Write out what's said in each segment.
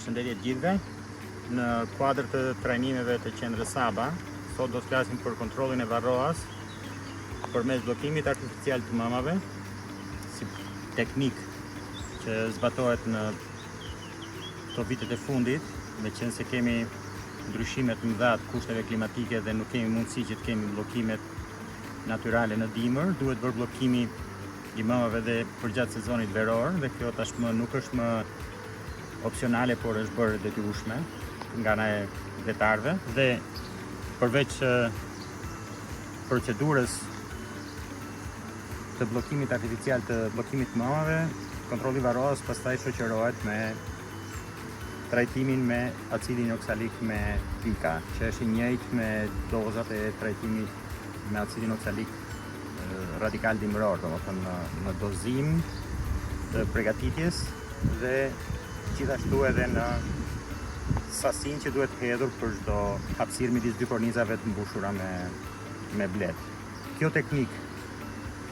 Përshëndetje të gjithëve. Në kuadër të trajnimeve të qendrës Saba, sot do të flasim për kontrollin e varroas përmes bllokimit artificial të mamave, si teknikë që zbatohet në këto vitet e fundit, meqense kemi ndryshimet të mëdha të kushteve klimatike dhe nuk kemi mundësi që të kemi bllokimet natyrale në dimër, duhet bërë bllokimi i mamave dhe përgjatë sezonit veror, dhe kjo tashmë nuk është më opsionale, por është bërë detyrueshme nga ana e vetarëve. Dhe përveç procedurës të bllokimit artificial të bllokimit të mamave, kontrolli varroas pastaj shoqërohet me trajtimin me acidin oksalik me pika, që është i njëjtë me dozat e trajtimit me acidin oksalik radikal dimëror, domethënë në dozim të përgatitjes dhe gjithashtu edhe në sasinë që duhet hedhur për çdo hapësirë midis dy kornizave të mbushura me blet. Kjo teknikë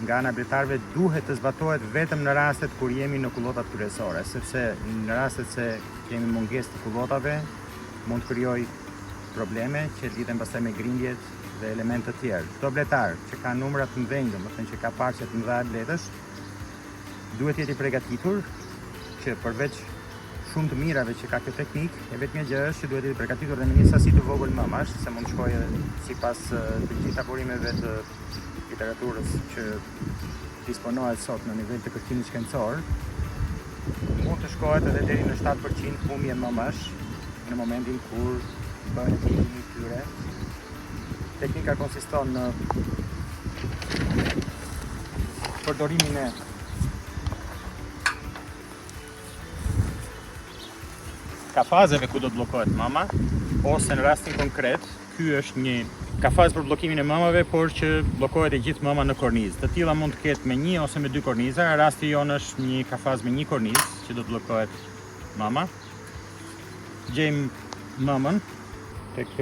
nga ana bletarëve duhet të zbatohet vetëm në rastet kur jemi në kullotat kryesore, sepse në rastet se kemi mungesë të kullotave mund të krijojë probleme që lidhen pastaj me grindjet dhe elemente të tjerë. Çdo bletar që ka numra të mëdhenj, domethënë që ka parçe të mëdha bletësh, duhet jetë i përgatitur që përveç shumë të mirave që ka kjo teknikë, e vetmja gjë është që duhet jetë i përgatitur dhe me një sasi të vogël mamash, se mund të shkojë sipas të gjitha burimeve të literaturës që disponohet sot në nivel të kërkimit shkencor, mund të shkohet edhe deri në 7% humje mamash në momentin kur bëhet heqimi i tyre. Teknika konsiston në përdorimin e kafazeve ku do të bllokohet mama, ose në rastin konkret, ky është një kafaz për bllokimin e mamave, por që bllokohet e gjithë mama në kornizë. Të tilla mund të ketë me 1 ose me 2 korniza. Rasti jonë është një kafaz me 1 kornizë që do të bllokohet mama. Gjejmë mamën tek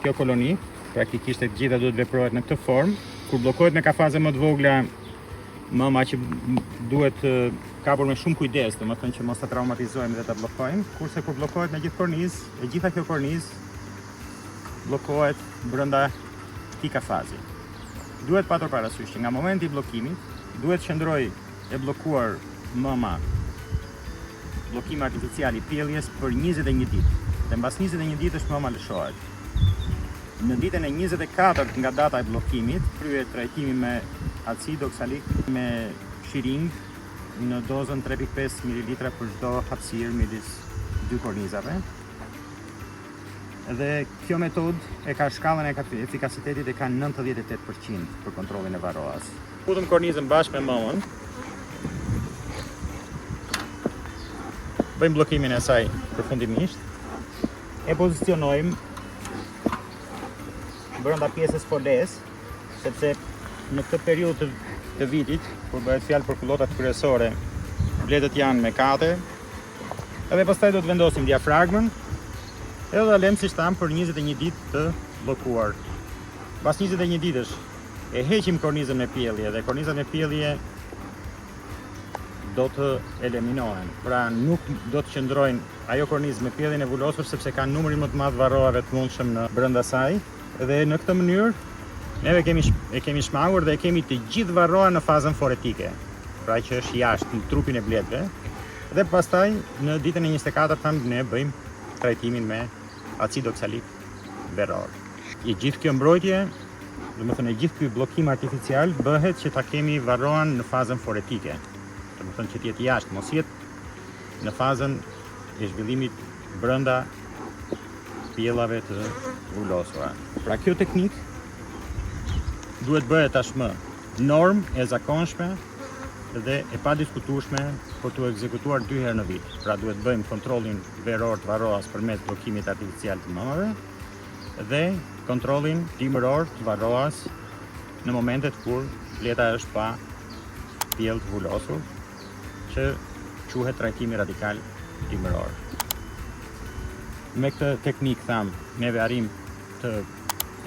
kjo koloni, praktikisht e gjitha duhet veprohet në këtë formë. Kur bllokohet me kafaze më të vogla, mama që duhet kapur me shumë kujdes, domethënë që mos ta traumatizojmë dhe ta bllokojmë, kurse kur bllokohet me gjithë kornizë, e gjitha kjo kornizë bllokohet brenda këtij kafazi. Duhet patur parasysh që nga momenti i bllokimit duhet qëndrojë e bllokuar mama bllokim artificial i pjelljes për 21 ditë. Dhe mbas 21 ditësh mama lëshohet. Në ditën e 24 nga data e bllokimit, kryhet trajtimi me acid oksalik me shiringë në dozën 3.5 ml për çdo hapësirë midis dy kornizave. Dhe kjo metodë e ka shkallën e efikasitetit e ka 98% për kontrollin e varroas. Futëm kornizën bashkë me mamën. Bëjmë bllokimin e saj përfundimisht. E pozicionojmë brenda pjesës foles, sepse në këtë periudhë të vitit, kur bëhet fjalë për kullotat kryesore, bletët janë me kate, edhe pastaj do të vendosim diafragmën, edhe ta lëmë siç tham për 21 ditë të bllokuar. Pas 21 ditësh e heqim kornizën me pjellje dhe kornizat me pjellje do të eliminohen. Pra nuk do të qëndrojnë ajo kornizë me pjelljen e vulosur, sepse ka numrin më të madh varroave të mundshëm në brenda saj, dhe në këtë mënyrë neve kemi shmangur dhe kemi të gjithë varroa në fazën foretike, pra që është jashtë në trupin e bletëve, dhe pastaj në ditën e 24 ne bëjmë trajtimin me acid oksalik veror. E gjithë kjo mbrojtje, domethënë e gjithë ky bllokim artificial bëhet që ta kemi varroan në fazën foretike. Domethënë që të jetë jashtë, mos jetë në fazën e zhvillimit brenda pjellave të vulosura. Pra kjo teknikë duhet bëhet tashmë normë e zakonshme dhe e padiskutueshme për të ekzekutuar 2 herë në vit. Pra duhet bëjmë kontrollin veror të varroas përmes bllokimit artificial të mamave dhe kontrollin dimëror të varroas në momentet kur bleta është pa pjellë të vulosur, që quhet trajtimi radikal dimëror. Me këtë teknikë neve arrim të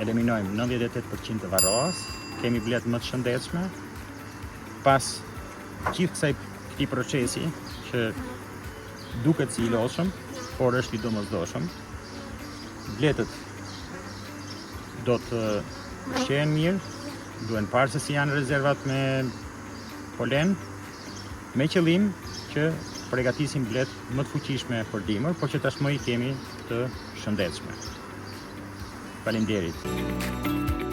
eliminojmë 98% të varroas, kemi bletë më të shëndetshme. Pas gjithë këtij procesi që duket si I lodhshëm, por është I domosdoshëm. Bletët do të ushqehen mirë, duhen parë se si janë rezervat me polen, me qëllim që përgatisim bletë më të fuqishme për dimër, por që tashmë I kemi të shëndetshme. Faleminderit.